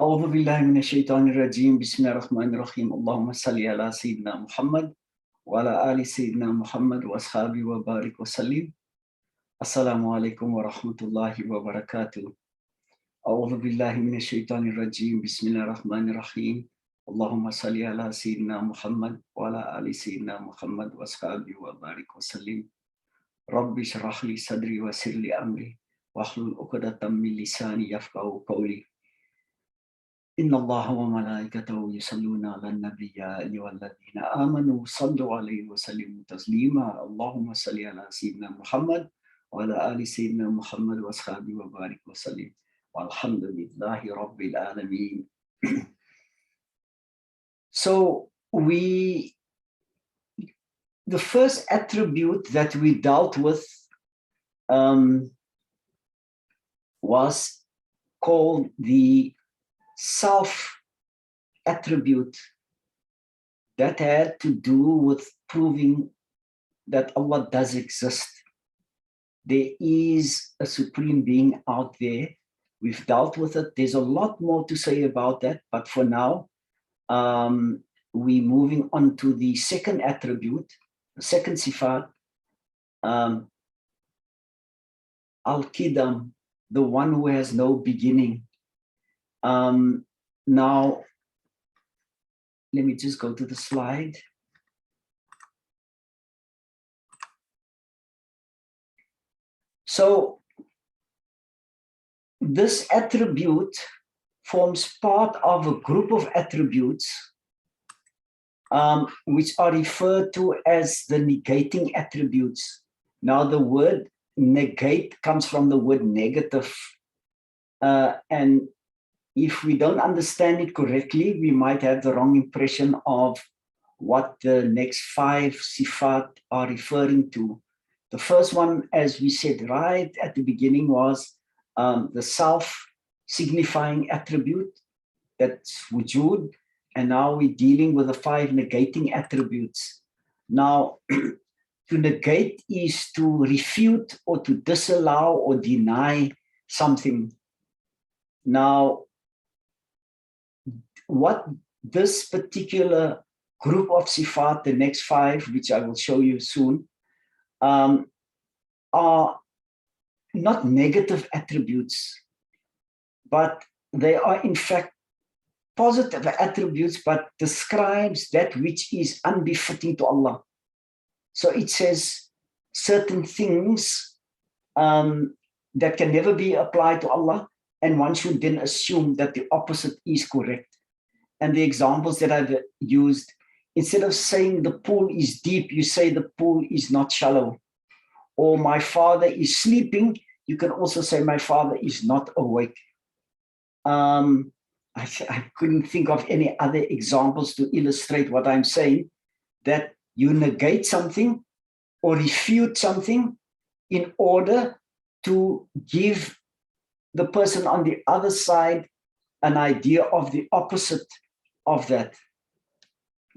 أعوذ بالله من الشيطان الرجيم بسم الله الرحمن الرحيم اللهم صل على سيدنا محمد وعلى آل سيدنا محمد وأصحابه وبارك وسلم. السلام عليكم ورحمة الله وبركاته. أعوذ بالله من الشيطان الرجيم بسم الله الرحمن الرحيم اللهم صل على سيدنا محمد وعلى آل سيدنا محمد وأصحابه وبارك وسلم. رب اشرح لي صدري ويسر لي أمري واحلل عقدة من لساني يفقهوا قولي. إن الله وملائكته يصلون على النبي يا أيها الذين آمنوا صلوا عليه وسلموا تسليما. اللهم صل على سيدنا محمد وعلى آل سيدنا محمد وأصحابه وبارك وسلم والحمد لله رب العالمين. So the first attribute that we dealt with was called the self attribute that had to do with proving that Allah does exist. There is a supreme being out there. We've dealt with it. There's a lot more to say about that, but for now, we're moving on to the second attribute, the second Sifaat, Al-Qidam, the one who has no beginning. Now, let me just go to the slide. So this attribute forms part of a group of attributes which are referred to as the negating attributes. Now, the word negate comes from the word negative, and if we don't understand it correctly, we might have the wrong impression of what the next 5 Sifaat are referring to. The first one, as we said right at the beginning, was the self-signifying attribute, that's wujud, and now we're dealing with the 5 negating attributes. Now, to negate is to refute or to disallow or deny something. Now, what this particular group of Sifaat, the next 5, which I will show you soon, are not negative attributes, but they are in fact positive attributes, but describes that which is unbefitting to Allah. So it says certain things that can never be applied to Allah, and one should then assume that the opposite is correct. And the examples that I've used, instead of saying the pool is deep, you say the pool is not shallow. Or my father is sleeping, you can also say my father is not awake. I couldn't think of any other examples to illustrate what I'm saying, that you negate something or refute something in order to give the person on the other side an idea of the opposite of that.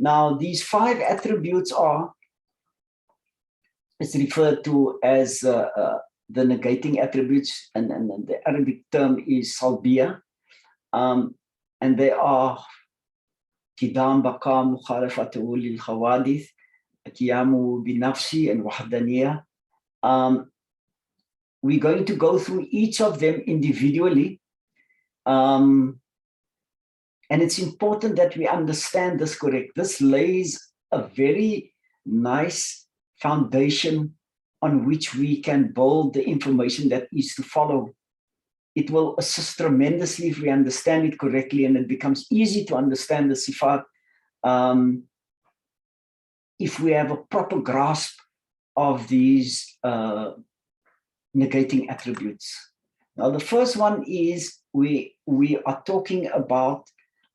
Now, these 5 attributes are, it's referred to as the negating attributes, and the Arabic term is Salbiyah, and they are Qidam, Baqa, Mukhalafatu lil Khawadith, Qiyamu bi Nafsi, and Wahdaniyah. We're going to go through each of them individually. And it's important that we understand this correct. This lays a very nice foundation on which we can build the information that is to follow. It will assist tremendously if we understand it correctly, and it becomes easy to understand the Sifaat if we have a proper grasp of these negating attributes. Now, the first one is we are talking about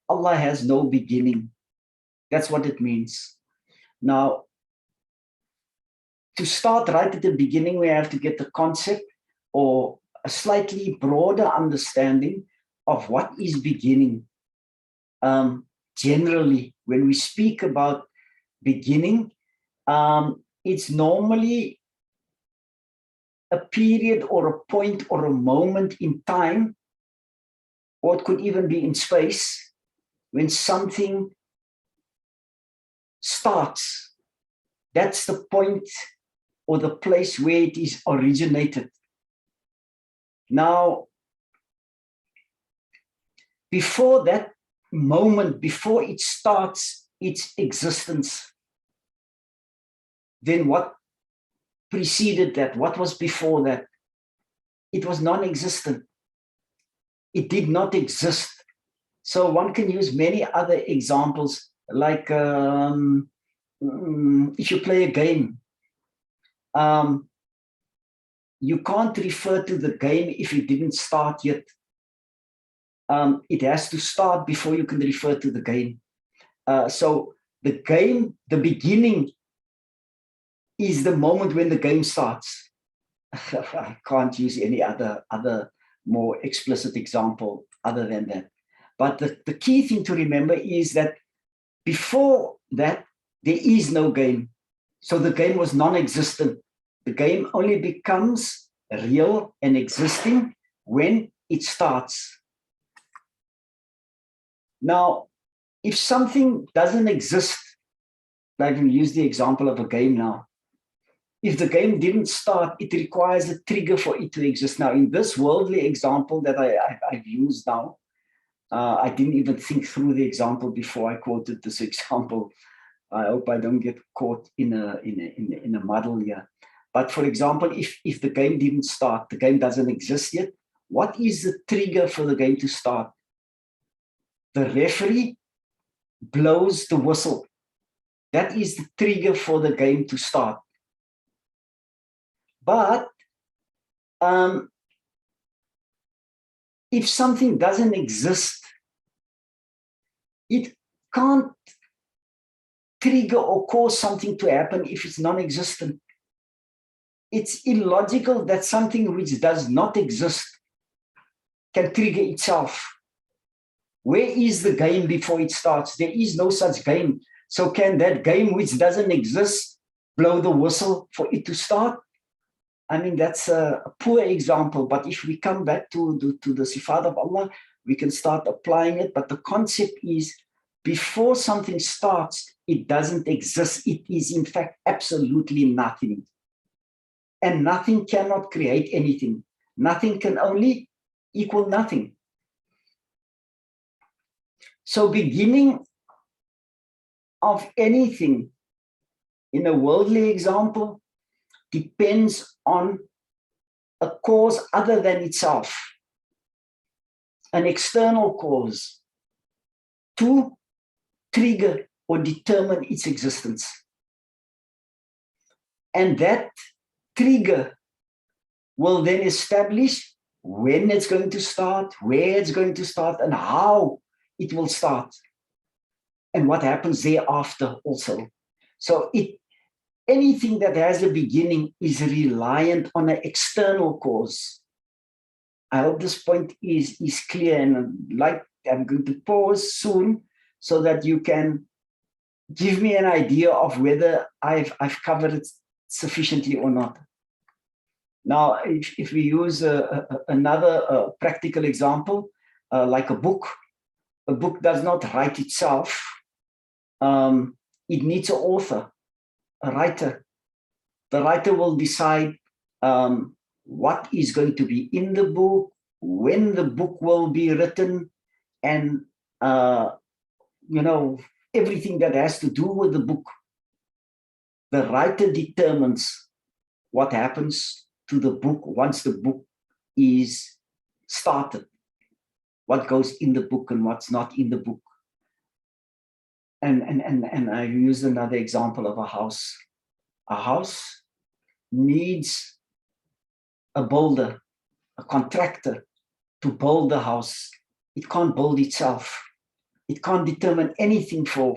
Allah has no beginning. That's what it means. Now, to start right at the beginning, we have to get the concept or a slightly broader understanding of what is beginning. Generally, when we speak about beginning, it's normally a period or a point or a moment in time or it could even be in space, when something starts, that's the point or the place where it is originated. Now, before that moment, before it starts its existence, then what preceded that? What was before that? It was non-existent. It did not exist. So one can use many other examples, like if you play a game, you can't refer to the game if it didn't start yet. It has to start before you can refer to the game. So the game, the beginning, is the moment when the game starts. I can't use any other more explicit example other than that. But the key thing to remember is that before that, there is no game. So the game was non-existent. The game only becomes real and existing when it starts. Now, if something doesn't exist, like we use the example of a game now, if the game didn't start, it requires a trigger for it to exist. Now, in this worldly example that I've used now, I didn't even think through the example before I quoted this example. I hope I don't get caught in a muddle here. But for example, if the game didn't start, the game doesn't exist yet, what is the trigger for the game to start? The referee blows the whistle. That is the trigger for the game to start. But if something doesn't exist, it can't trigger or cause something to happen if it's non-existent. It's illogical that something which does not exist can trigger itself. Where is the game before it starts? There is no such game. So can that game which doesn't exist blow the whistle for it to start? I mean, that's a poor example, but if we come back to the Sifaat of Allah, we can start applying it. But the concept is, before something starts, it doesn't exist. It is, in fact, absolutely nothing. And nothing cannot create anything. Nothing can only equal nothing. So beginning of anything, in a worldly example, depends on a cause other than itself, an external cause, to trigger or determine its existence. And that trigger will then establish when it's going to start, where it's going to start, and how it will start, and what happens thereafter also. So anything that has a beginning is reliant on an external cause. I hope this point is clear, and I'm going to pause soon so that you can give me an idea of whether I've covered it sufficiently or not. Now, if we use another practical example, like a book does not write itself. It needs an author, a writer. The writer will decide what is going to be in the book, when the book will be written, and everything that has to do with the book. The writer determines what happens to the book once the book is started, what goes in the book and what's not in the book. And I use another example of a house. A house needs a builder, a contractor, to build the house. It can't build itself. It can't determine anything for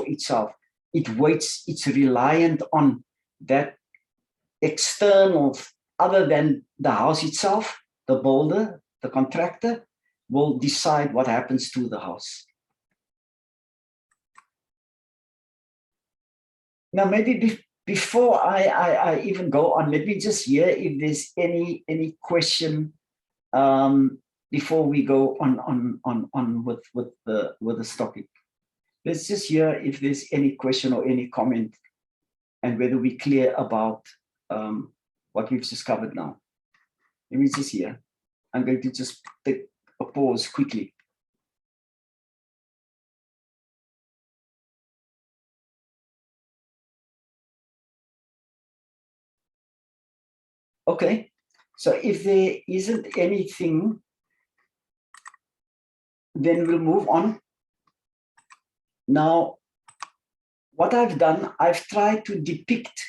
itself. It waits, it's reliant on that external, other than the house itself. The builder, the contractor, will decide what happens to the house. Now, maybe before I even go on, let me just hear if there's any question before we go on with this topic. Let's just hear if there's any question or any comment, and whether we're clear about what we've just covered now. Let me just hear. I'm going to just take a pause quickly. Okay, so if there isn't anything, then we'll move on. Now, what I've done, I've tried to depict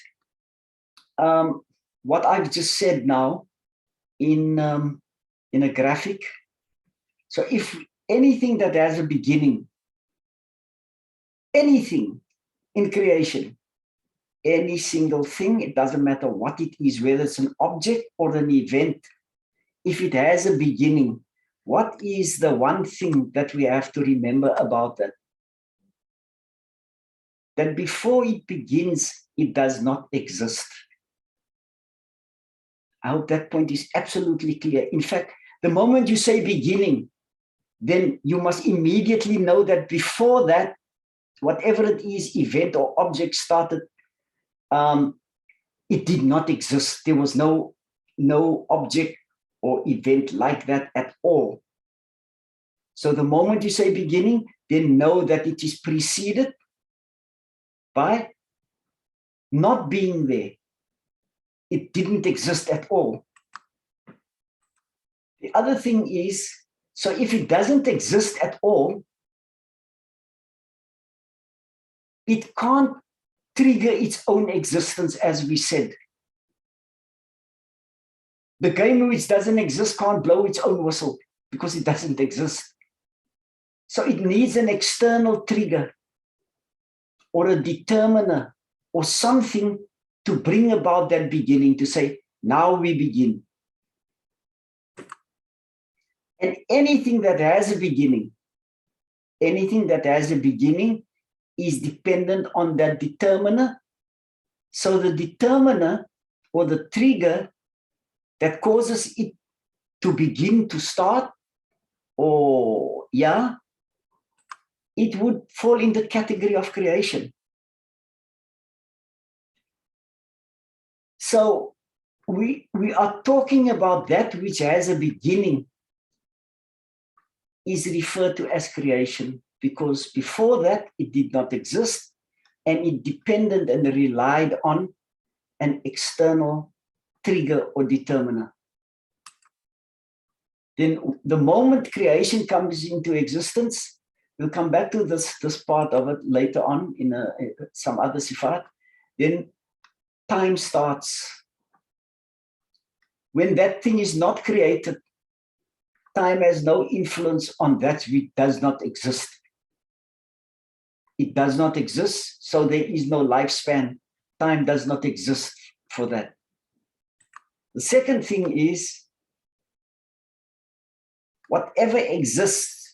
what I've just said now in a graphic. So if anything that has a beginning, anything in creation, any single thing, it doesn't matter what it is, whether it's an object or an event, if it has a beginning, what is the one thing that we have to remember about that? That before it begins, it does not exist. I hope that point is absolutely clear. In fact, the moment you say beginning, then you must immediately know that before that, whatever it is, event or object started, it did not exist. There was no object or event like that at all. So the moment you say beginning, then know that it is preceded by not being there. It didn't exist at all. The other thing is, so if it doesn't exist at all, it can't trigger its own existence, as we said. The game which doesn't exist can't blow its own whistle because it doesn't exist. So it needs an external trigger or a determiner or something to bring about that beginning, to say, now we begin. And anything that has a beginning, is dependent on that determiner. So the determiner or the trigger that causes it to begin, to start, or it would fall in the category of creation. So we are talking about that which has a beginning is referred to as creation, because before that it did not exist, and it depended and relied on an external trigger or determiner. Then the moment creation comes into existence, we'll come back to this part of it later on in some other Sifaat, then time starts. When that thing is not created, time has no influence on that which does not exist. It does not exist, so there is no lifespan. Time does not exist for that. The second thing is, whatever exists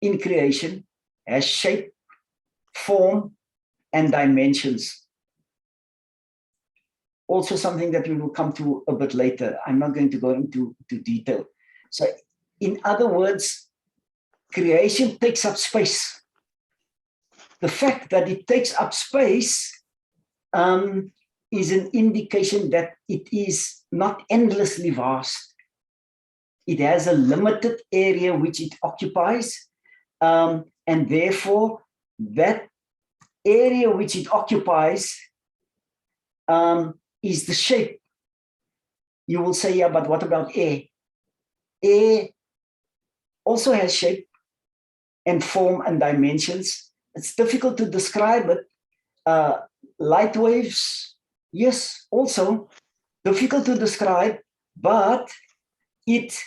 in creation has shape, form, and dimensions. Also something that we will come to a bit later. I'm not going to go into detail. So in other words, creation takes up space. The fact that it takes up space is an indication that it is not endlessly vast. It has a limited area which it occupies, and therefore that area which it occupies is the shape. You will say, yeah, but what about air? Air also has shape and form and dimensions. It's difficult to describe it. Light waves, yes, also difficult to describe, but it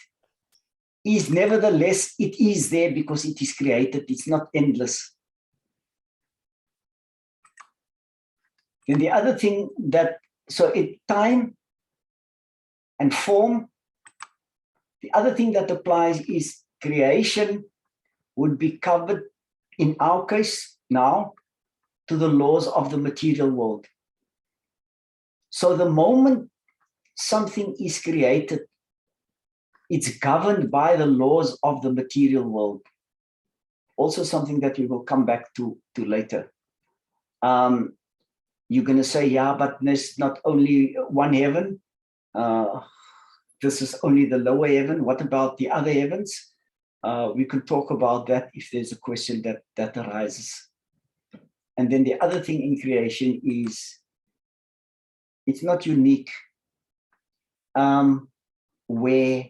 is nevertheless, it is there because it is created. It's not endless. And the other thing that, so time and form, the other thing that applies is creation would be covered, in our case now, to the laws of the material world. So the moment, something is created, it's governed by the laws of the material world. Also something that we will come back to later. You're going to say, yeah, but there's not only one heaven. This is only the lower heaven. What about the other heavens? We can talk about that if there's a question that arises. And then the other thing in creation is it's not unique, where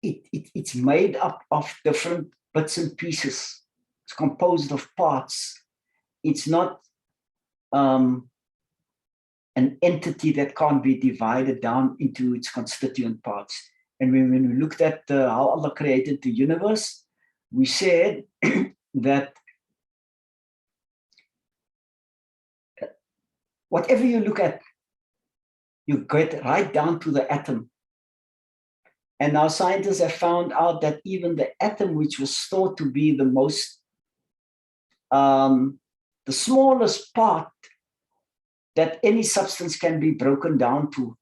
it's made up of different bits and pieces. It's composed of parts. It's not an entity that can't be divided down into its constituent parts. And when we looked at how Allah created the universe, we said that whatever you look at, you get right down to the atom. And now scientists have found out that even the atom, which was thought to be the most, the smallest part that any substance can be broken down to,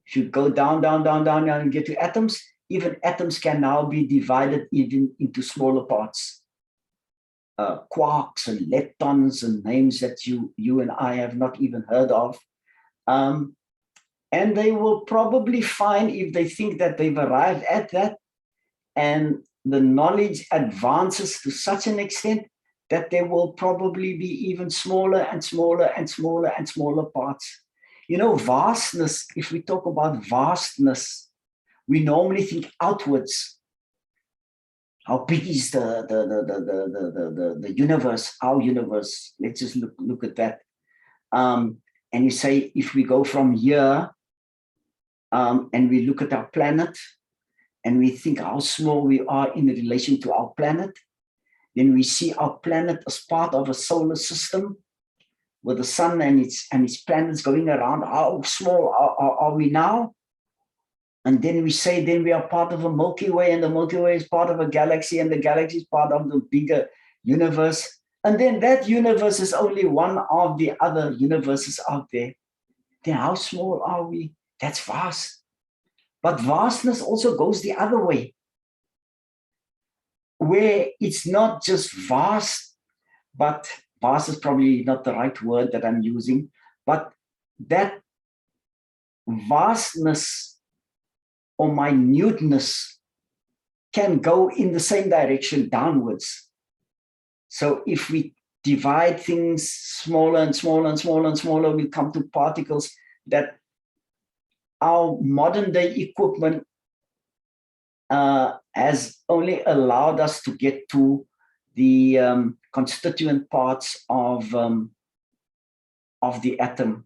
if you go down and get to atoms, even atoms can now be divided even into smaller parts. Quarks and leptons and names that you and I have not even heard of. And they will probably find, if they think that they've arrived at that, and the knowledge advances to such an extent that there will probably be even smaller and smaller and smaller and smaller parts. You know, vastness, if we talk about vastness, we normally think outwards. How big is the universe, our universe? Let's just look at that. And you say, if we go from here, and we look at our planet, and we think how small we are in relation to our planet, then we see our planet as part of a solar system with the sun and its planets going around. How small are we now? And then we say, then we are part of a Milky Way, and the Milky Way is part of a galaxy, and the galaxy is part of the bigger universe. And then that universe is only one of the other universes out there. Then how small are we? That's vast. But vastness also goes the other way, where it's not just vast, but vast is probably not the right word that I'm using, but that vastness or minuteness can go in the same direction downwards. So if we divide things smaller and smaller and smaller and smaller, we come to particles that our modern day equipment has only allowed us to get to the constituent parts of the atom,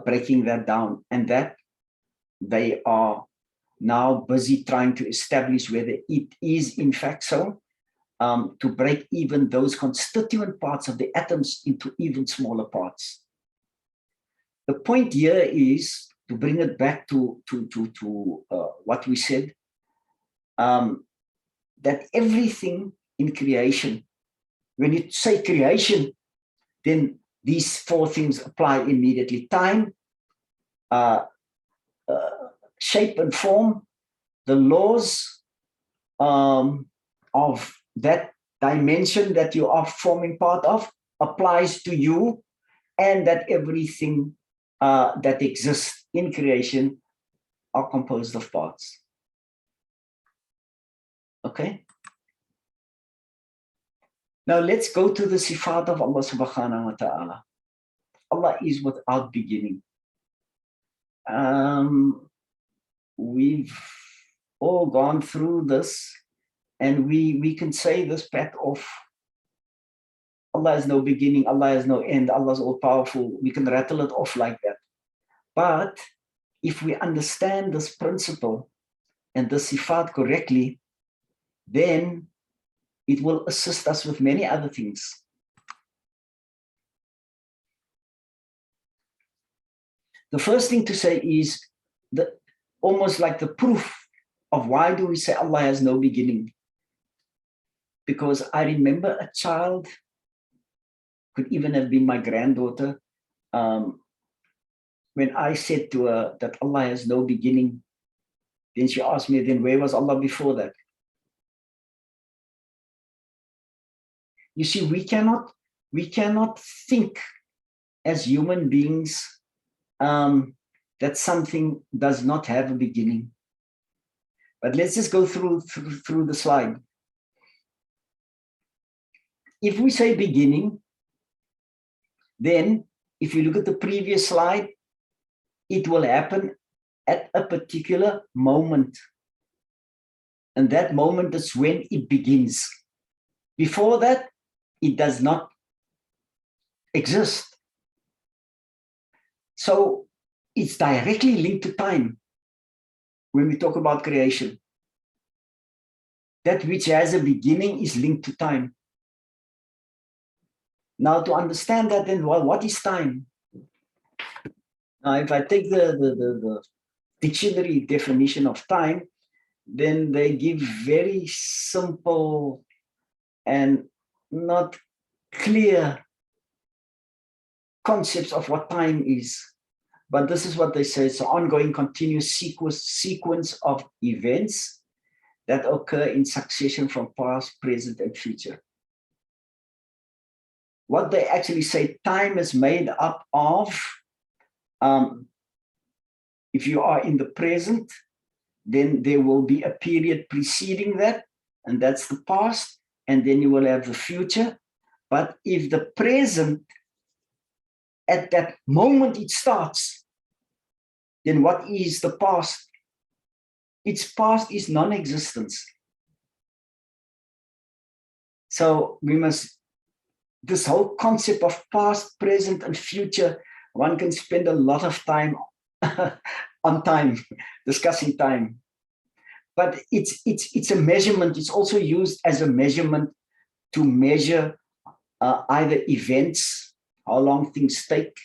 breaking that down, and that they are now busy trying to establish whether it is in fact so, to break even those constituent parts of the atoms into even smaller parts. The point here is to bring it back to what we said, that everything in creation, when you say creation, then these four things apply immediately: time, shape and form, the laws of that dimension that you are forming part of applies to you, and that everything that exists in creation are composed of parts. Okay? Now let's go to the Sifaat of Allah subhanahu wa ta'ala. Allah is without beginning. We've all gone through this, and we can say this pat off. Allah has no beginning, Allah has no end, Allah is all powerful. We can rattle it off like that. But if we understand this principle and the Sifaat correctly, then it will assist us with many other things. The first thing to say is that almost like the proof of why do we say Allah has no beginning. Because I remember a child, could even have been my granddaughter, when I said to her that Allah has no beginning, then she asked me, then where was Allah before that? You see, we cannot think as human beings that something does not have a beginning. But let's just go through the slide. If we say beginning, then if you look at the previous slide, it will happen at a particular moment. And that moment is when it begins. Before that, it does not exist. So it's directly linked to time when we talk about creation. That which has a beginning is linked to time. Now, to understand that, then what is time? Now, if I take the dictionary definition of time, then they give very simple and not clear concepts of what time is. But this is what they say: it's an ongoing, continuous sequence of events that occur in succession from past, present, and future. What they actually say, time is made up of, if you are in the present, then there will be a period preceding that, and that's the past, and then you will have the future. But if the present, at that moment it starts, then what is the past? Its past is non-existence. So we must, this whole concept of past, present, and future, one can spend a lot of time on time, discussing time. But it's a measurement. It's also used as a measurement to measure either events, how long things take,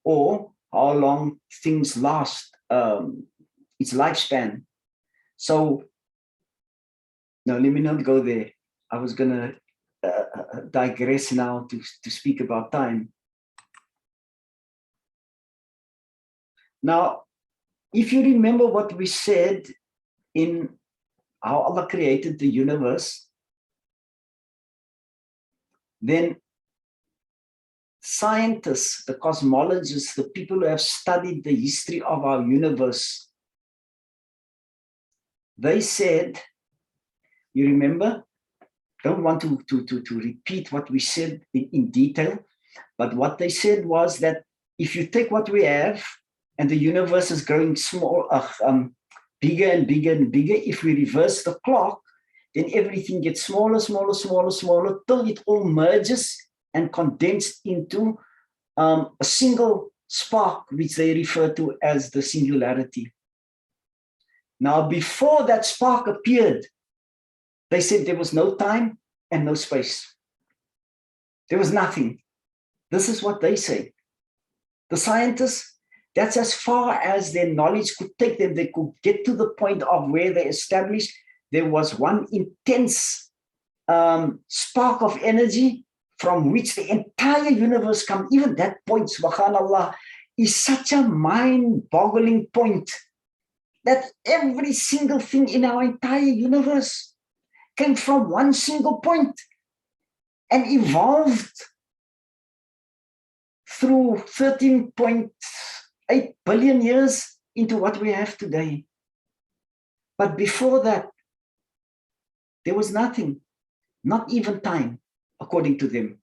or how long things last, its lifespan. So, no, let me not go there. I was going to digress now to speak about time. Now, if you remember what we said in how Allah created the universe, then scientists, the cosmologists, the people who have studied the history of our universe, they said, you remember, don't want to repeat what we said in detail, but what they said was that if you take what we have and the universe is growing small, bigger and bigger and bigger, if we reverse the clock, then everything gets smaller, smaller, smaller, smaller, till it all merges and condensed into a single spark, which they refer to as the singularity. Now, before that spark appeared, they said there was no time and no space. There was nothing. This is what they say. The scientists, that's as far as their knowledge could take them. They could get to the point of where they established there was one intense spark of energy from which the entire universe comes. Even that point, subhanallah, is such a mind-boggling point that every single thing in our entire universe came from one single point and evolved through 13.8 billion years into what we have today. But before that, there was nothing, not even time, according to them,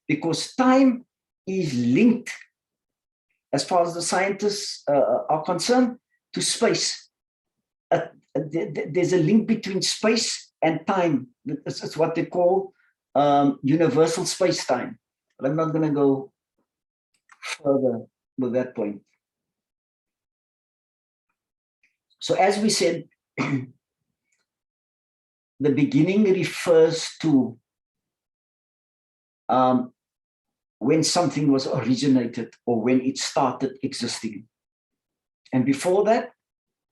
because time is linked, as far as the scientists are concerned, to space. There's a link between space and time. It's what they call universal space-time. But I'm not going to go further with that point. So as we said, the beginning refers to when something was originated or when it started existing. And before that,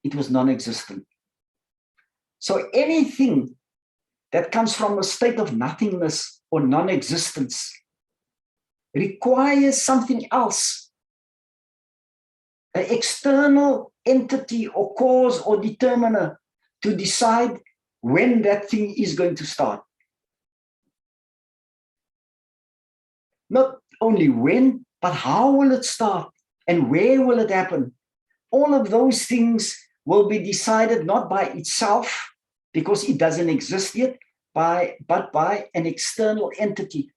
it was non-existent. So anything that comes from a state of nothingness or non-existence requires something else an external entity or cause or determiner to decide when that thing is going to start. Not only when, but how will it start and where will it happen? All of those things will be decided not by itself, because it doesn't exist yet, but by an external entity.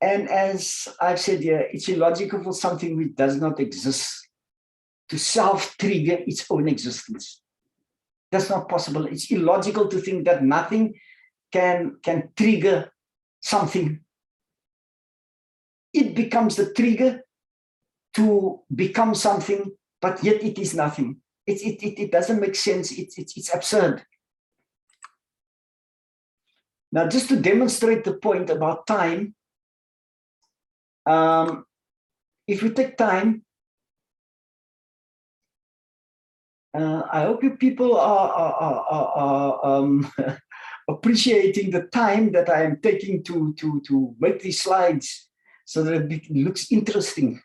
And as I've said here, it's illogical for something which does not exist to self-trigger its own existence. That's not possible. It's illogical to think that nothing can trigger something. It becomes the trigger to become something, but yet it is nothing. It doesn't make sense. It's absurd. Now, just to demonstrate the point about time, if we take time, I hope you people are appreciating the time that I am taking to make these slides so that it looks interesting.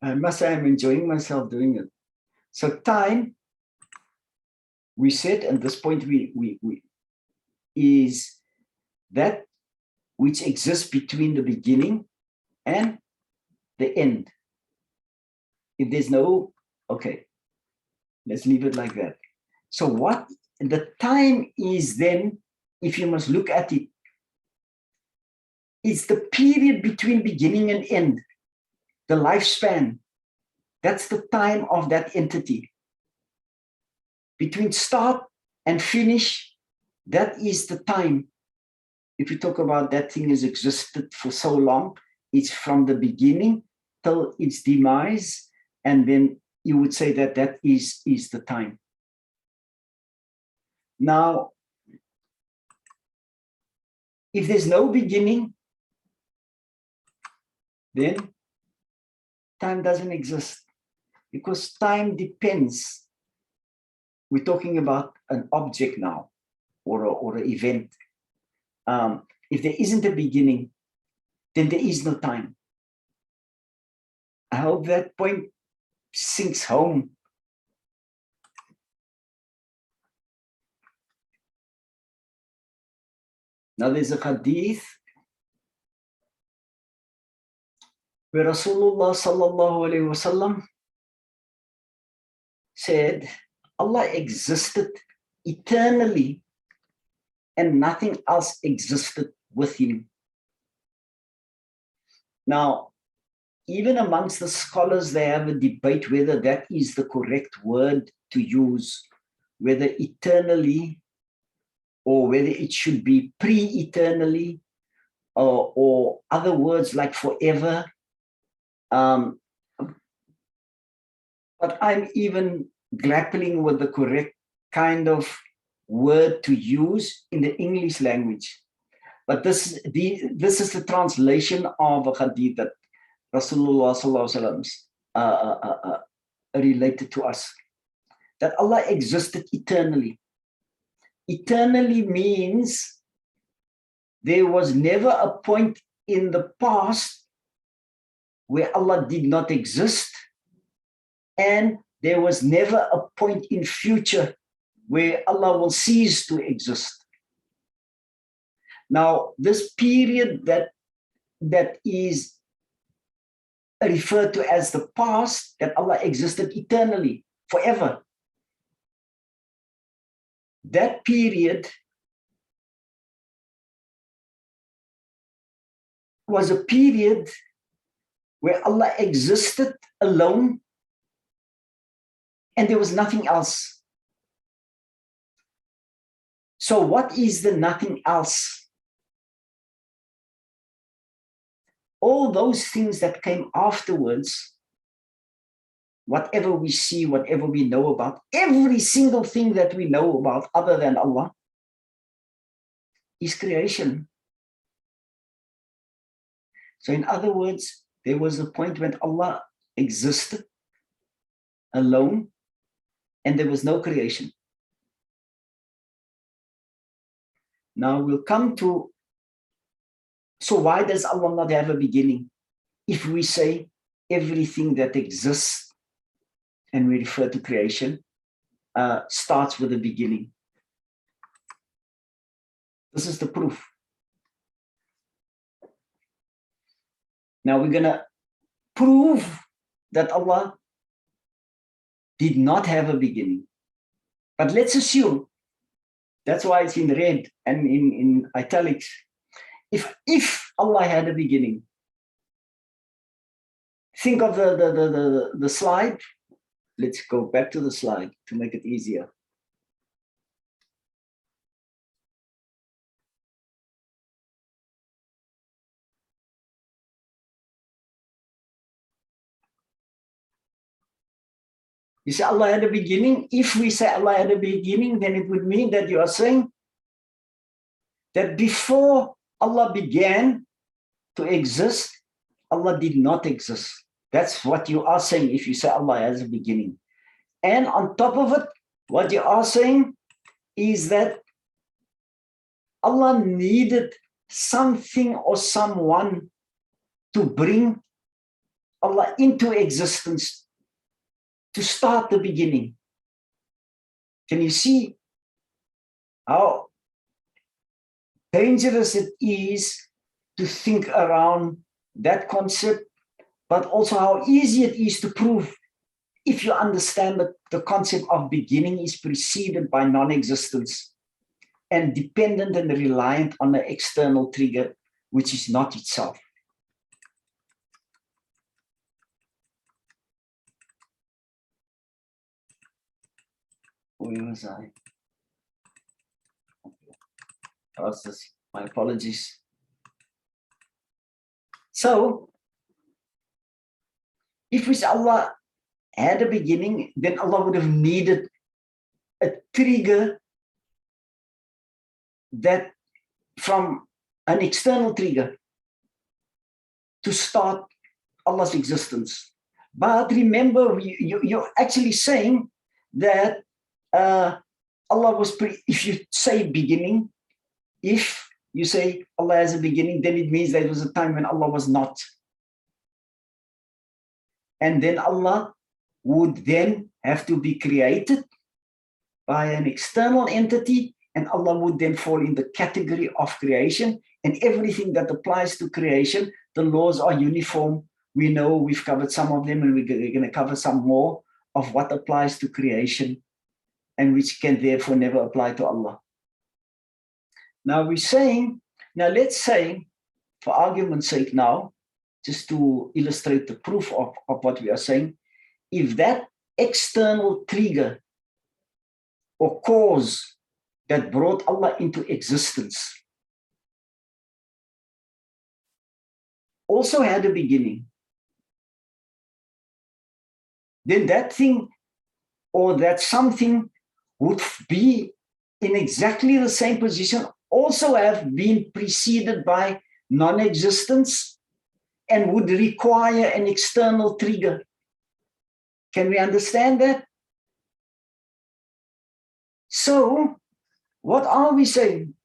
I must say I'm enjoying myself doing it. So time, we said, and this point is that which exists between the beginning and the end. If there's no, okay, let's leave it like that. So what the time is then, if you must look at it, it's the period between beginning and end, the lifespan. That's the time of that entity. Between start and finish, that is the time. If you talk about that thing has existed for so long, it's from the beginning till its demise, and then you would say that that is the time. Now, if there's no beginning, then time doesn't exist, because time depends. We're talking about an object now, or an event. If there isn't a beginning, then there is no time. I hope that point sinks home. Now there's a hadith where Rasulullah SAW said, Allah existed eternally and nothing else existed with him. Now, even amongst the scholars, they have a debate whether that is the correct word to use, whether eternally or whether it should be pre-eternally, or other words like forever. But I'm even grappling with the correct kind of word to use in the English language. But this is the translation of a hadith that Rasulullah related to us, that Allah existed eternally. Eternally means there was never a point in the past where Allah did not exist, and there was never a point in future where Allah will cease to exist. Now, this period that is referred to as the past, that Allah existed eternally, forever, that period was a period where Allah existed alone and there was nothing else. So what is the nothing else? All those things that came afterwards, whatever we see, whatever we know about, every single thing that we know about other than Allah is creation. So in other words, there was a point when Allah existed alone and there was no creation. Now we'll come to So why does Allah not have a beginning? If we say everything that exists, and we refer to creation, starts with a beginning. This is the proof. Now we're going to prove that Allah did not have a beginning. But let's assume, that's why it's in red and in italics, if Allah had a beginning, think of the slide. Let's go back to the slide to make it easier. You say Allah had a beginning. If we say Allah had a beginning, then it would mean that you are saying that before Allah began to exist, Allah did not exist. That's what you are saying if you say Allah has a beginning. And on top of it, what you are saying is that Allah needed something or someone to bring Allah into existence, to start the beginning. Can you see how dangerous it is to think around that concept, but also how easy it is to prove if you understand that the concept of beginning is preceded by non-existence and dependent and reliant on an external trigger, which is not itself. Where was I? My apologies. So, if we say Allah had a beginning, then Allah would have needed a trigger that from an external trigger to start Allah's existence. But remember, you're actually saying that Allah was, if you say beginning, if you say Allah has a beginning, then it means there was a time when Allah was not. And then Allah would then have to be created by an external entity, and Allah would then fall in the category of creation, and everything that applies to creation, the laws are uniform. We know we've covered some of them, and we're going to cover some more of what applies to creation and which can therefore never apply to Allah. Now we're saying, now let's say, for argument's sake now, just to illustrate the proof of what we are saying, if that external trigger or cause that brought Allah into existence also had a beginning, then that thing or that something would be in exactly the same position, also have been preceded by non-existence and would require an external trigger. Can we understand that? So, what are we saying?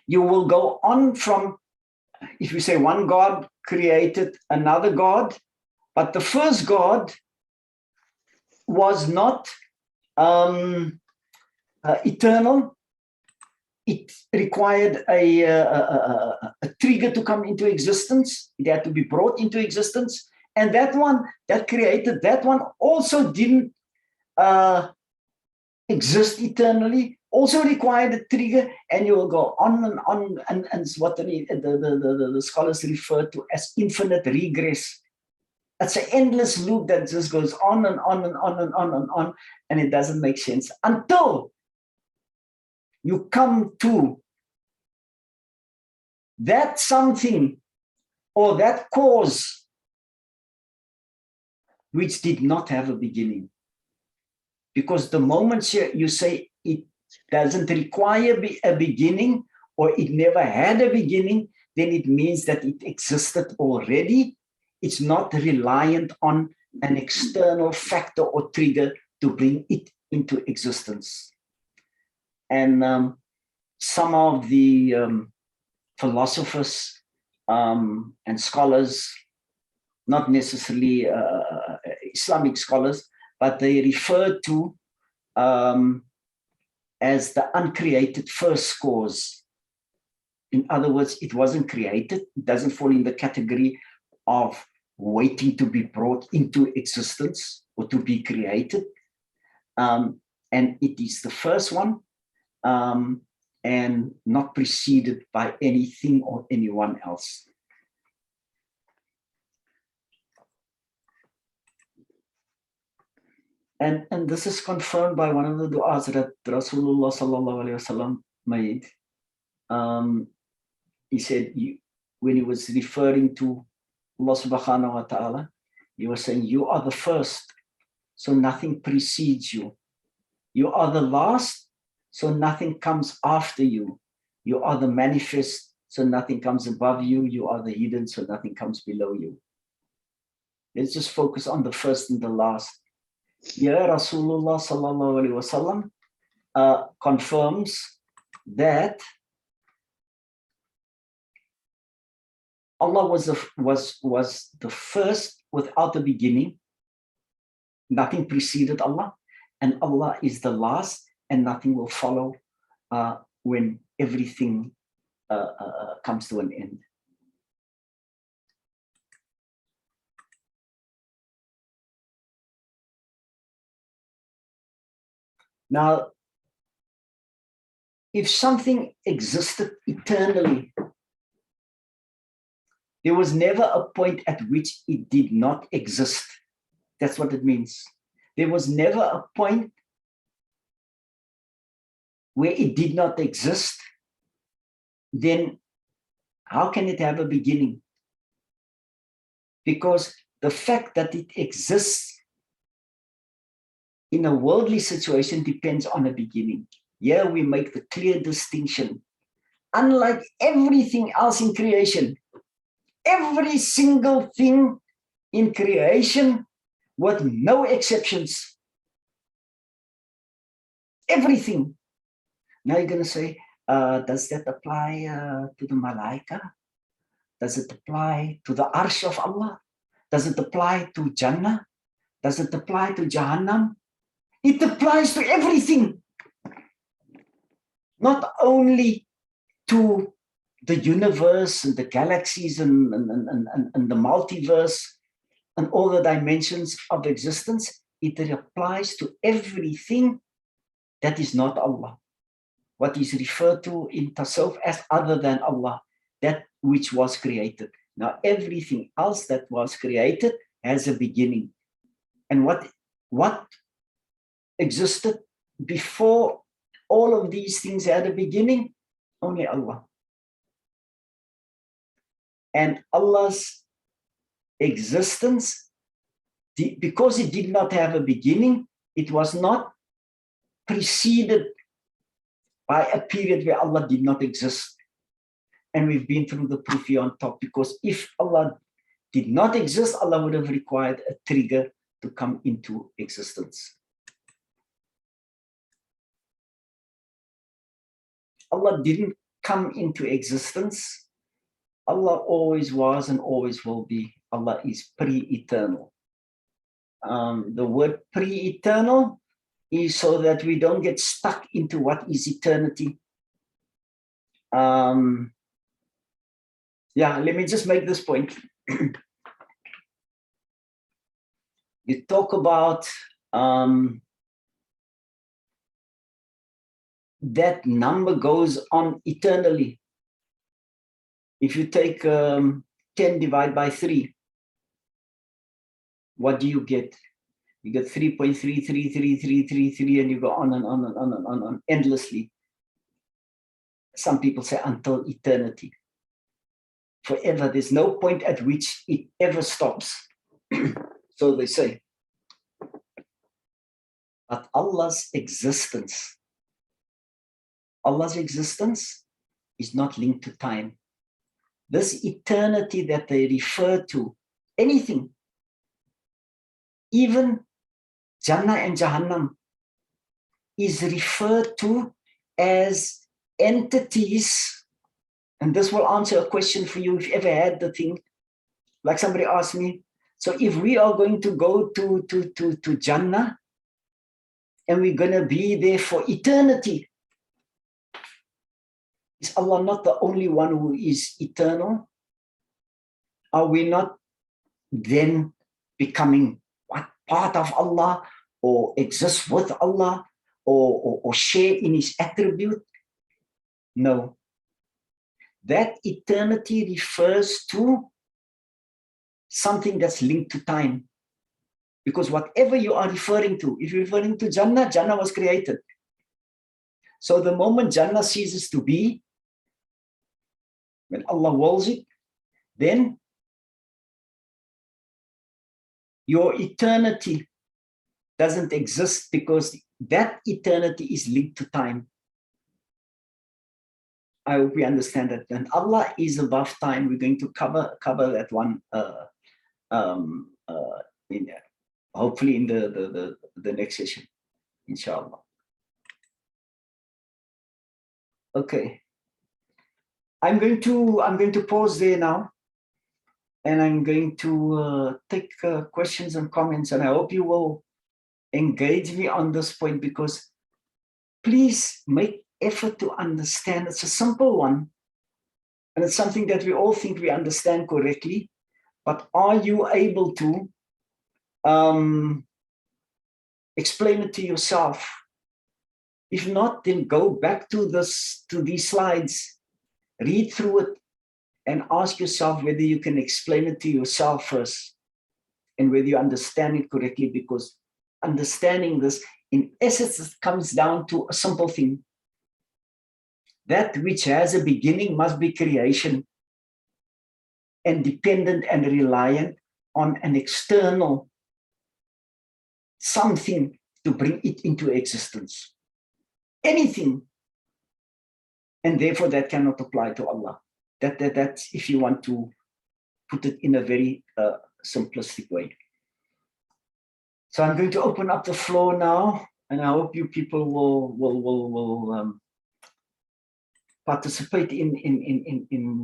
You will go on from, if we say one God created another God, but the first God was not eternal. It required a trigger to come into existence. It had to be brought into existence. And that one that created that one also didn't exist eternally, also required a trigger, and you will go on and what the scholars refer to as infinite regress. It's an endless loop that just goes on and on and on and on and on, and it doesn't make sense until you come to that something or that cause which did not have a beginning. Because the moment you say it doesn't require a beginning or it never had a beginning, then it means that it existed already. It's not reliant on an external factor or trigger to bring it into existence. And some of the philosophers and scholars, not necessarily Islamic scholars, but they refer to as the uncreated first cause. In other words, it wasn't created. It doesn't fall in the category of waiting to be brought into existence or to be created. And it is the first one and not preceded by anything or anyone else. And this is confirmed by one of the du'as that Rasulullah SAW made. He said, when he was referring to Allah SWT, he was saying, you are the first, so nothing precedes you. You are the last, so nothing comes after you. You are the manifest, so nothing comes above you. You are the hidden, so nothing comes below you. Let's just focus on the first and the last. Here, Rasulullah SAW confirms that Allah was the first without the beginning. Nothing preceded Allah, and Allah is the last, and nothing will follow when everything comes to an end. Now, if something existed eternally, there was never a point at which it did not exist. That's what it means. There was never a point where it did not exist. Then how can it have a beginning? Because the fact that it exists in a worldly situation depends on a beginning. Here we make the clear distinction. Unlike everything else in creation, every single thing in creation, with no exceptions, everything. Now you're going to say, does that apply to the Malaika? Does it apply to the Arsh of Allah? Does it apply to Jannah? Does it apply to Jahannam? It applies to everything. Not only to the universe and the galaxies and the multiverse and all the dimensions of existence, it applies to everything that is not Allah. What is referred to in Tasawwuf as other than Allah, that which was created. Now, everything else that was created has a beginning. And what existed before all of these things had a beginning? Only Allah. And Allah's existence, because it did not have a beginning, it was not preceded by a period where Allah did not exist. And we've been through the proof here on top, because if Allah did not exist, Allah would have required a trigger to come into existence. Allah didn't come into existence. Allah always was and always will be. Allah is pre-eternal. The word pre-eternal is so that we don't get stuck into what is eternity. Yeah, let me just make this point. You talk about that number goes on eternally. If you take 10 divided by 3, what do you get? You get 3.33333, and you go on and on and on and on endlessly. Some people say until eternity. Forever. There's no point at which it ever stops. So they say. But Allah's existence is not linked to time. This eternity that they refer to, anything, even Jannah and Jahannam, is referred to as entities And this will answer a question for you if you ever had the thing. Like somebody asked me, so if we are going to go to Jannah and we're going to be there for eternity, is Allah not the only one who is eternal? Are we not then becoming what, part of Allah, or exist with Allah, or share in his attribute? No. That eternity refers to something that's linked to time. Because whatever you are referring to, if you're referring to Jannah, Jannah was created. So the moment Jannah ceases to be, when Allah wills it, then your eternity doesn't exist, because that eternity is linked to time. I hope we understand that. And Allah is above time. We're going to cover that one hopefully in the next session, inshallah. Okay. I'm going to pause there now, and I'm going to take questions and comments, and I hope you will engage me on this point, because please make effort to understand. It's a simple one, and it's something that we all think we understand correctly, but are you able to explain it to yourself? If not, then go back to these slides, read through it, and ask yourself whether you can explain it to yourself first, and whether you understand it correctly, because understanding this, in essence, it comes down to a simple thing. That which has a beginning must be creation, and dependent and reliant on an external something to bring it into existence. Anything. And therefore that cannot apply to Allah. That's if you want to put it in a very simplistic way. So I'm going to open up the floor now, and I hope you people will participate in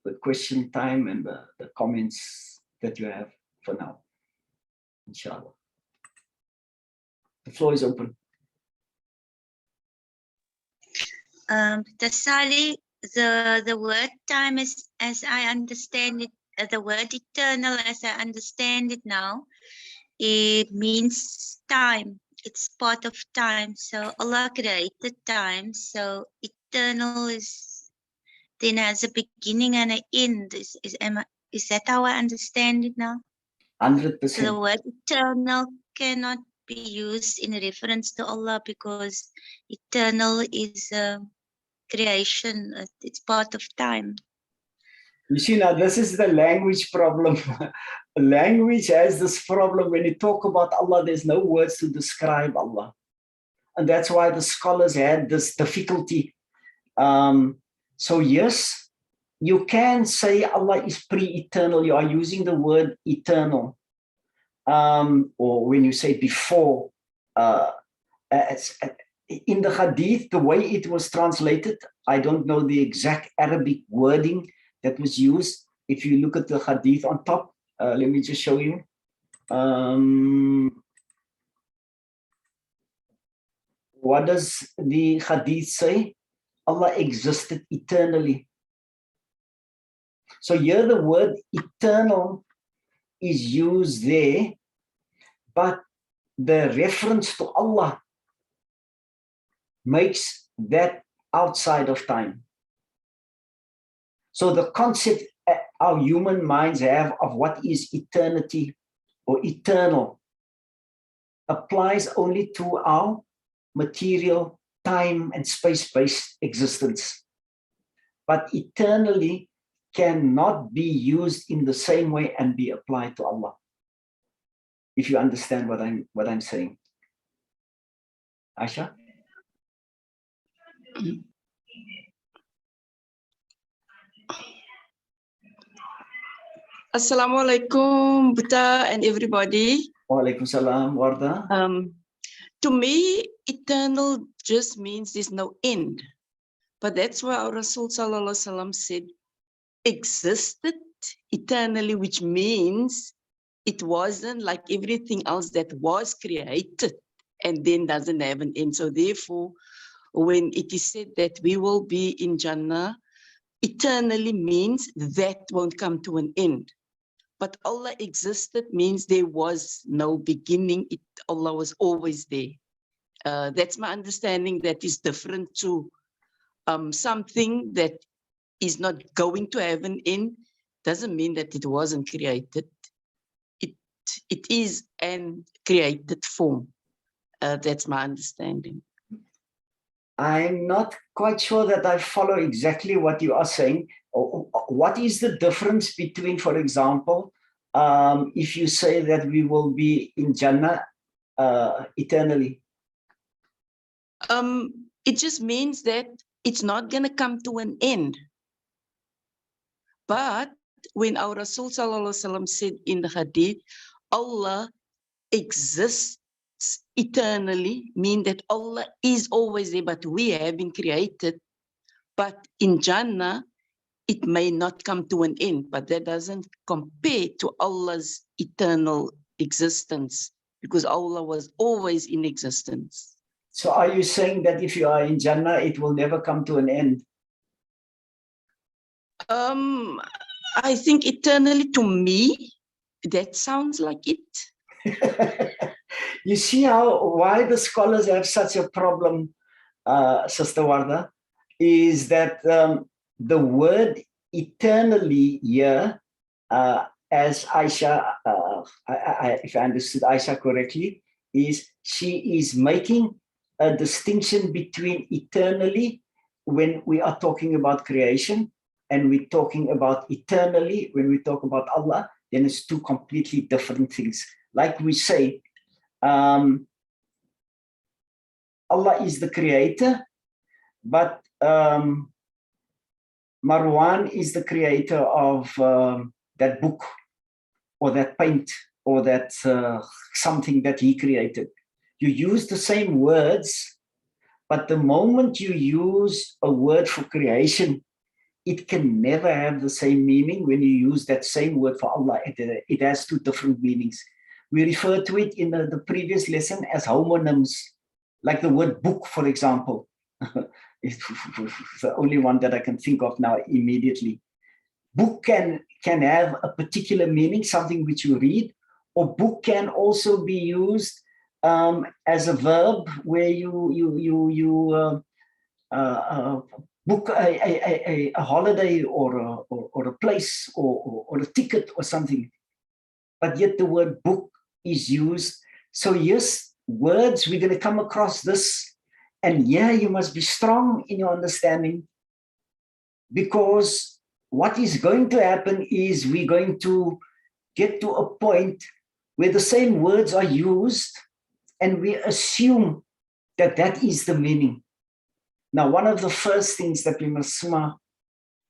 the question time and the comments that you have for now, inshallah. The floor is open. Salie, the word time is, as I understand it, the word eternal, as I understand it now, it means time. It's part of time. So Allah created time. So eternal then has a beginning and an end. Is that how I understand it now? 100%. So the word eternal cannot be used in reference to Allah, because eternal is creation. It's part of time. You see, now this is the language problem. Language has this problem. When you talk about Allah, there's no words to describe Allah. And that's why the scholars had this difficulty. So yes, you can say Allah is pre-eternal. You are using the word eternal. Or when you say before, in the hadith, the way it was translated, I don't know the exact Arabic wording that was used. If you look at the hadith on top, let me just show you. What does the hadith say? Allah existed eternally. So here the word eternal is used there, but the reference to Allah makes that outside of time. So the concept our human minds have of what is eternity or eternal applies only to our material, time, and space-based existence. But eternally cannot be used in the same way and be applied to Allah. If you understand what I'm saying. Aisha? Assalamualaikum, Buta and everybody. Waalaikumsalam, Warda. To me, eternal just means there's no end. But that's why our Rasul Sallallahu Alaihi Wasallam said, existed eternally, which means it wasn't like everything else that was created and then doesn't have an end. So therefore, when it is said that we will be in Jannah, eternally means that won't come to an end. But Allah existed means there was no beginning. Allah was always there. That's my understanding. That is different to something that is not going to have an end. Doesn't mean that it wasn't created. It is an created form. That's my understanding. I'm not quite sure that I follow exactly what you are saying. What is the difference between, for example, if you say that we will be in Jannah eternally? It just means that it's not going to come to an end. But when our Rasul Sallallahu Alaihi Wasallam said in the Hadith, Allah exists eternally, mean that Allah is always there, but we have been created. But in Jannah, it may not come to an end, but that doesn't compare to Allah's eternal existence, because Allah was always in existence. So are you saying that if you are in Jannah, it will never come to an end? I think eternally, to me, that sounds like it. You see why the scholars have such a problem, Sister Warda, is that the word eternally here, as Aisha, if I understood Aisha correctly, is she is making a distinction between eternally when we are talking about creation and we're talking about eternally when we talk about Allah. Then it's two completely different things. Like we say, Allah is the creator, but Marwan is the creator of that book or that paint or that something that he created. You use the same words, but the moment you use a word for creation, it can never have the same meaning when you use that same word for Allah. It has two different meanings. We refer to it in the previous lesson as homonyms, like the word book, for example. It's the only one that I can think of now immediately. Book can have a particular meaning, something which you read, or book can also be used as a verb where you book a holiday or a place or a ticket or something. But yet the word book is used. So yes, words, we're going to come across this. And yeah, you must be strong in your understanding, because what is going to happen is we're going to get to a point where the same words are used and we assume that that is the meaning. Now, one of the first things that we must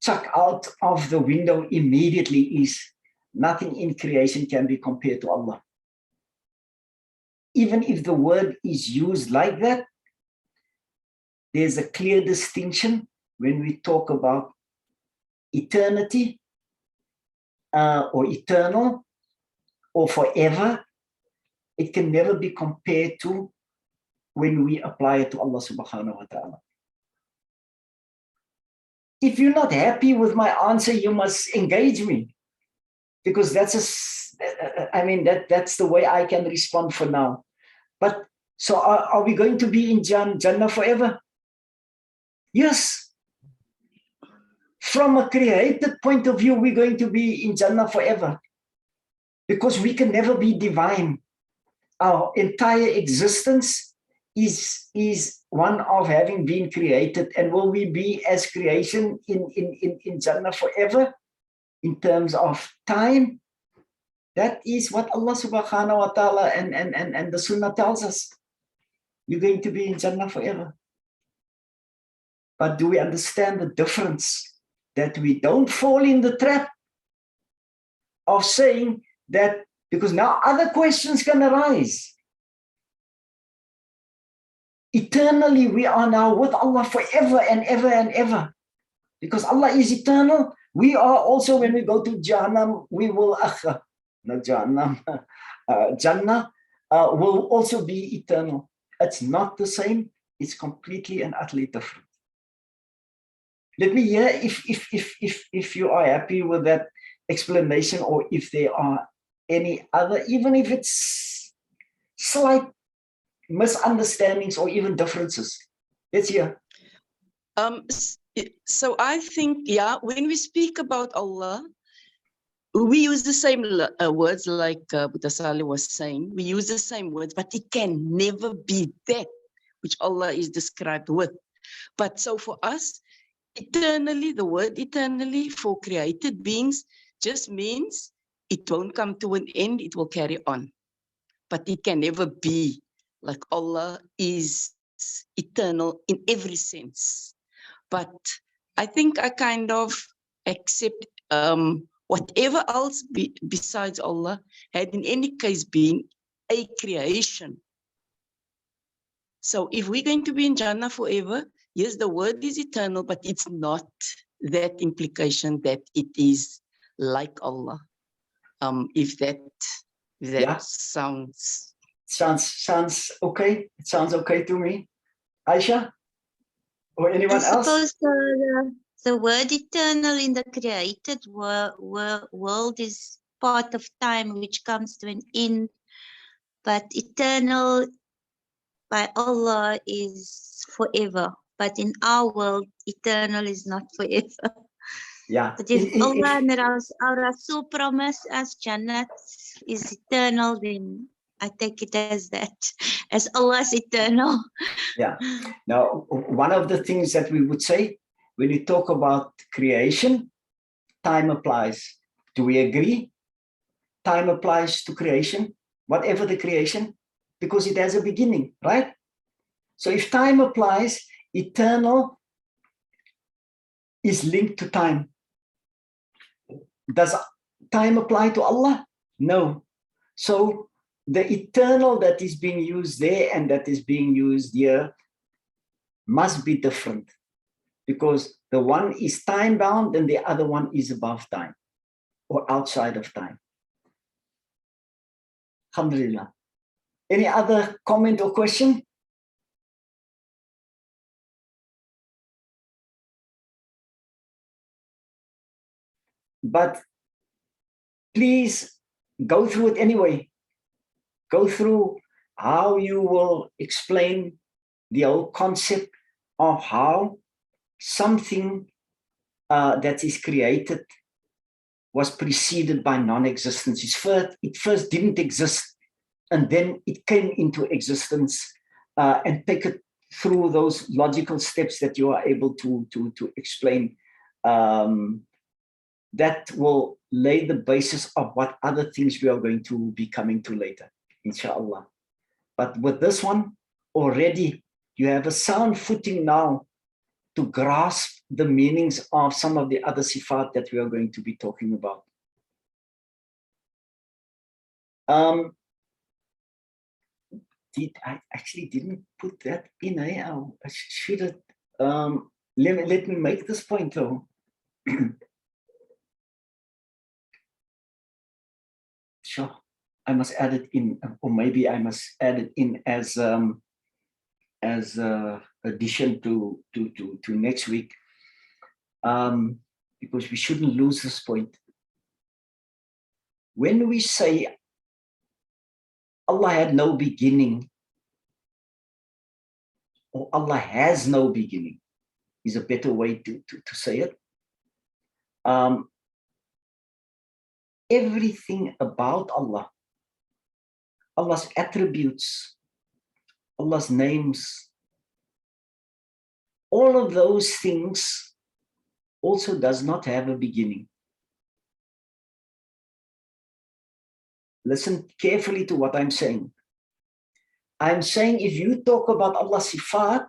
chuck out of the window immediately is nothing in creation can be compared to Allah. Even if the word is used like that, there's a clear distinction when we talk about eternity or eternal or forever. It can never be compared to when we apply it to Allah subhanahu wa ta'ala. If you're not happy with my answer, you must engage me, because that's the way I can respond for now. But so are we going to be in Jannah forever? Yes. From a created point of view, we're going to be in Jannah forever, because we can never be divine. Our entire existence is one of having been created. And will we be as creation in Jannah forever in terms of time? That is what Allah subhanahu wa ta'ala and the Sunnah tells us. You're going to be in Jannah forever. But do we understand the difference? That we don't fall in the trap of saying that, because now other questions can arise. eternally we are now with Allah forever and ever and ever. Because Allah is eternal. We are also, when we go to Jahannam, we will, not Jahannam, Jannah will also be eternal. It's not the same. It's completely and utterly different. Let me hear if you are happy with that explanation, or if there are any other, even if it's slight misunderstandings or even differences. Let's hear. So I think, yeah, when we speak about Allah, we use the same words like Buddha Salie was saying. We use the same words, but it can never be that which Allah is described with. But so for us, eternally, the word eternally for created beings just means it won't come to an end, it will carry on. But it can never be like Allah is eternal in every sense. But I think I kind of accept whatever else besides Allah had in any case been a creation. So if we're going to be in Jannah forever, yes, the word is eternal, but it's not that implication that it is like Allah. If that Yeah. sounds okay. It sounds okay to me. Aisha? Or anyone I else? suppose the word eternal in the created world is part of time which comes to an end, but eternal by Allah is forever. But in our world, eternal is not forever. Yeah. But if Allah and our Rasul promise us Jannah is eternal, then I take it as that, as Allah's eternal. Yeah. Now, one of the things that we would say when we talk about creation, time applies. Do we agree? Time applies to creation, whatever the creation, because it has a beginning, right? So if time applies, eternal is linked to time. Does time apply to Allah? No. So the eternal that is being used there and that is being used here must be different, because the one is time bound and the other one is above time or outside of time. Alhamdulillah. Any other comment or question? But please go through it anyway. Go through how you will explain the whole concept of how something that is created was preceded by non-existence. It first didn't exist, and then it came into existence, and take it through those logical steps that you are able to explain. That will lay the basis of what other things we are going to be coming to later, inshallah. But with this one, already you have a sound footing now to grasp the meanings of some of the other Sifaat that we are going to be talking about. I actually didn't put that in. I should have. Let me make this point though. Sure, I must add it in, or maybe I must add it in as addition to next week, because we shouldn't lose this point. When we say Allah had no beginning, or Allah has no beginning, is a better way to say it. Everything about Allah, Allah's attributes, Allah's names, all of those things also does not have a beginning. Listen carefully to what I'm saying. I'm saying if you talk about Allah's Sifaat,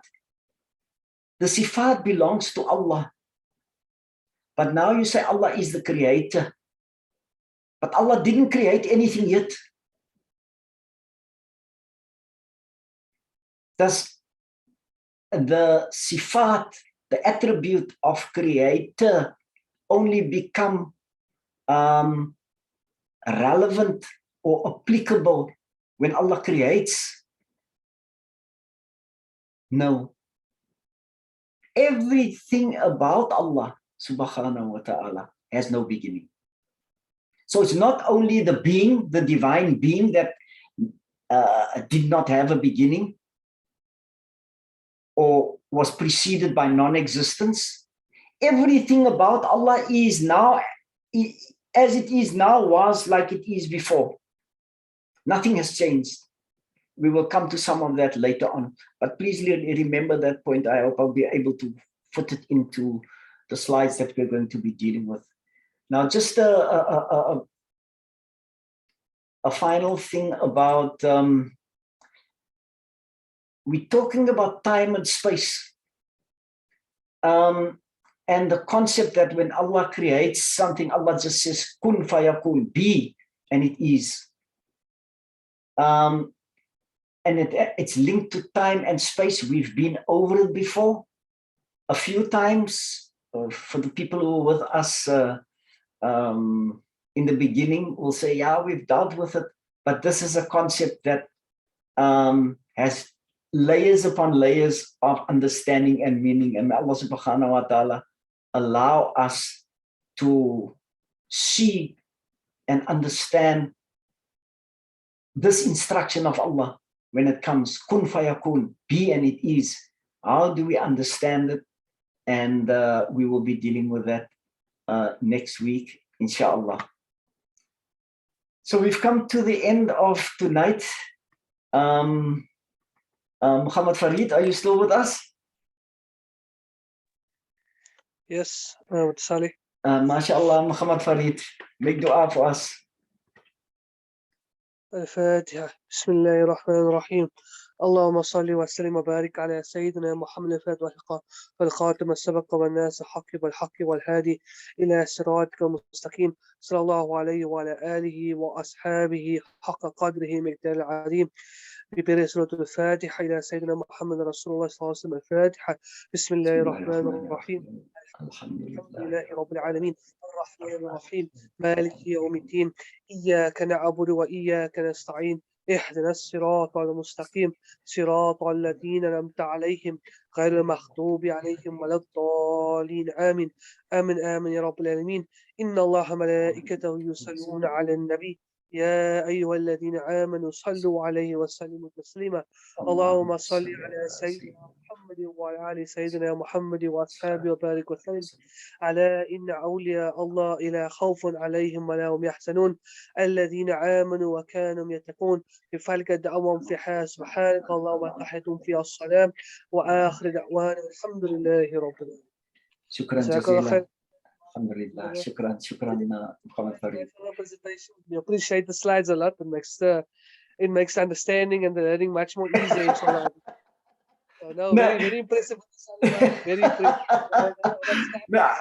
the Sifaat belongs to Allah. But now you say Allah is the creator. But Allah didn't create anything yet. Does the Sifaat, the attribute of creator, only become relevant or applicable when Allah creates? No. Everything about Allah subhanahu wa ta'ala has no beginning. So it's not only the being, the divine being, that did not have a beginning or was preceded by non-existence. Everything about Allah is now, as it is now, was like it is before. Nothing has changed. We will come to some of that later on. But please remember that point. I hope I'll be able to put it into the slides that we're going to be dealing with. Now, just a final thing about, we're talking about time and space. And the concept that when Allah creates something, Allah just says, kun fayakun, be, and it is. And it's linked to time and space. We've been over it before a few times. For the people who were with us in the beginning, will say, yeah, we've dealt with it. But this is a concept that has layers upon layers of understanding and meaning. And Allah subhanahu wa ta'ala allow us to see and understand this instruction of Allah when it comes, kun fayakun, be and it is. How do we understand it? And we will be dealing with that next week, inshallah. So we've come to the end of tonight. Muhammad Farid, are you still with us? Yes, Salie. MashaAllah, Muhammad Farid, make dua for us. الفاتحة بسم الله الرحمن الرحيم اللهم صل وسلم وبارك على سيدنا محمد الفاتح والخاتم السبق والناس حق والحق والهادي إلى صراطك المستقيم صلى الله عليه وعلى آله وأصحابه حق قدره مقدار العظيم ببر سورة الفاتحة إلى سيدنا محمد رسول الله صلى الله عليه وسلم. الفاتحة بسم الله الرحمن الرحيم الحمد لله رب العالمين الرحمن الرحيم مالك يوم الدين إياك نعبد وإياك نستعين اهدنا الصراط المستقيم صراط الذين أنعمت عليهم غير المغضوب عليهم ولا الضالين آمين آمين آمين يا رب العالمين. إن الله ملائكته يصلون على النبي يا أيها الذين آمنوا صلوا عليه وسلموا تسليما. اللهم صل على سيدنا محمد وعلى آل سيدنا محمد وأصحابه وبارك وسلم. على إن أولياء الله لا خوف عليهم ولا هم يحزنون الذين آمنوا وكانوا يتقون. بفلك دعوهم فيها سبحانك اللهم وتحيتهم فيها الصلاة وآخر دعوانا الحمد لله رب العالمين. شكرا جزيلا. Alhamdulillah. Shukran, Muhammad Farid. We appreciate the slides a lot. It makes understanding and the learning much more easy. Inshallah. No, very impressive. Very impressive.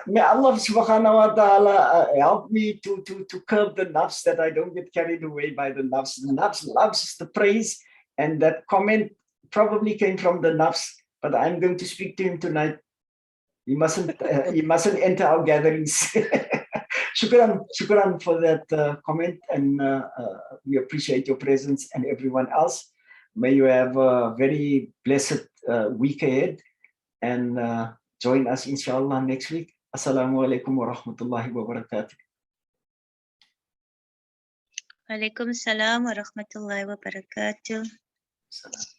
May Allah subhanahu wa ta'ala help me to curb the nafs, that I don't get carried away by the nafs. The nafs loves the praise, and that comment probably came from the nafs, but I'm going to speak to him tonight. He mustn't enter our gatherings. Shukran for that comment, and we appreciate your presence and everyone else. May you have a very blessed week ahead, and join us inshallah next week. Assalamu alaikum wa rahmatullahi wa barakatuh. Alaikum salam wa rahmatullahi wa barakatuh. Salam.